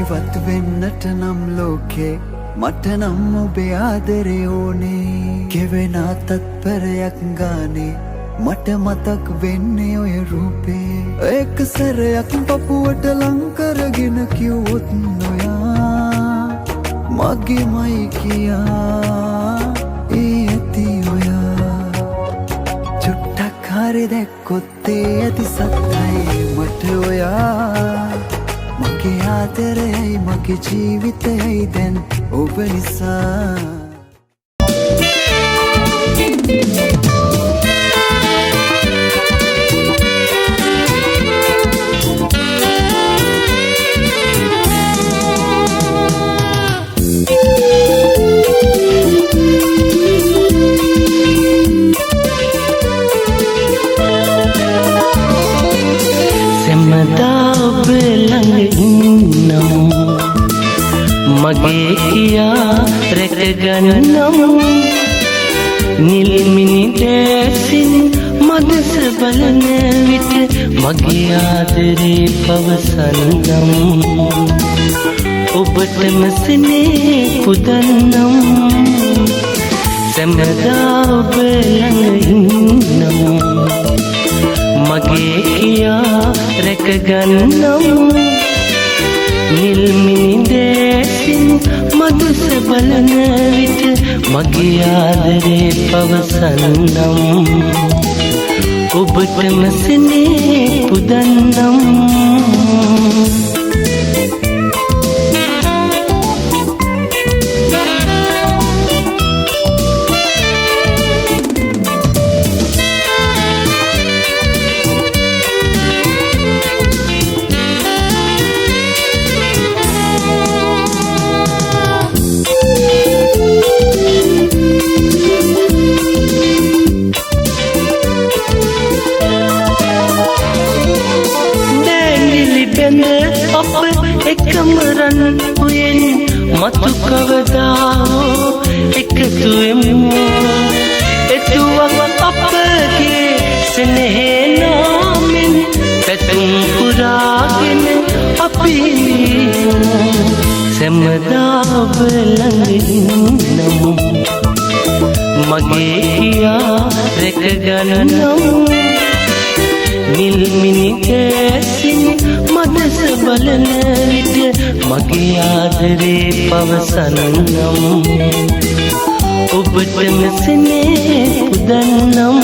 ජීවත් වෙන්නට නම් ලෝකේ මට නම් ඔබේ ආදරේ ඕනේ. ගෙවෙන තත්පරයක් ගානේ මට මතක් වෙන්නේ ඔය රූපේ. එක සැරයක් පපුවට ලං කරගෙන කිව්වොත් නොයා මගේමයි කියා ඒ ඇති ඔයා. චුට්ටක් හරි දැක්කොත් ඒ ඇති සත්තයි මට ඔයා. මගේ ආදරයයි මගේ ජීවිතයයි දැන් ඔබ නිසා. මගේ කියා රැකගන්නම් නිල්මිනි දැසින් මදස බලන විට මගේ ආදරේ පවසන්නම්. ඔබටම සෙනෙහ පුදන්නම් සැමදා ඔබ ළඟ ඉන්නම්. මගේ කියා රැකගන්නම් නිල්මිනි දැසින් මදස බලන විට මගේ ආදරේ පවසන්නම්. ඔබටම සෙනෙහ පුදන්නම්. අප එකම රන් උයෙන් මතු කවදාවෝ එකතු වෙමු. එතුවක් අපගේ සෙනෙහේ නාමෙන් පැතුම් පුරාගෙන අපි සැමදා ඔබ ළඟ ඉන්නම්. මගේ කියා රැකගන්නම් නිල්මිනි දැසින් මදස බලන විට මගේ ආදරේ පවසන්නම්. ඔබටම සෙනෙහ පුදන්නම්.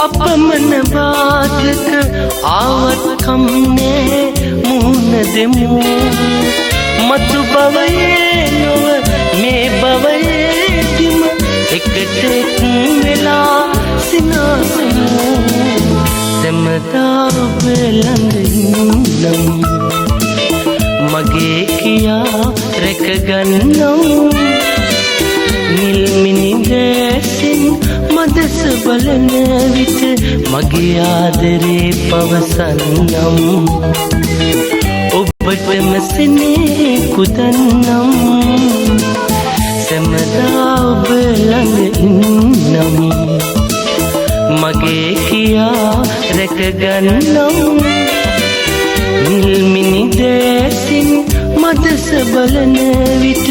අපමණ බාධක ආවත් කම්නේ මුහුණ දෙමු. මතු භවයේ නොව මේ භවයේදිම එකට එක් වෙලා සිනාසමු. සැමදා ඔබ ළඟ ඉන්නම්. මගේ කියා රැකගන්නම් නිල්මිනි දැසින් මදස බලන විට මගේ ආදරේ පවසන්නම්. ඔබටම සෙනෙහ පුදන්නම්. සැමදා ඔබ ළඟ ඉන්නම්. මගේ කියා රැකගන්නම් නිල්මිනි දැසින් මදස බලන විට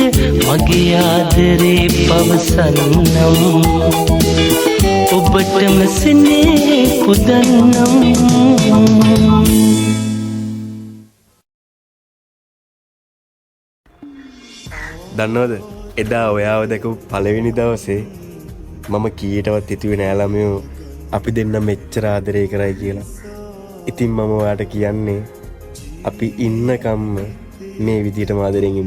මගේ ආදරේ පවසන්නම්. ඔබටම සෙනෙහ පුදන්නම්. දන්නවද එදා ඔයාව දැකපු පළවෙනි දවසේ මම කීයටවත් හිතුවේ නෑ ළමයෝ අපි දෙන්න මෙච්චර ආදරේ කරයි කියලා. ඉතින් මම ඔයාට කියන්නේ අපි ඉන්නකම්ම මේ විදිහටම ආදරෙන්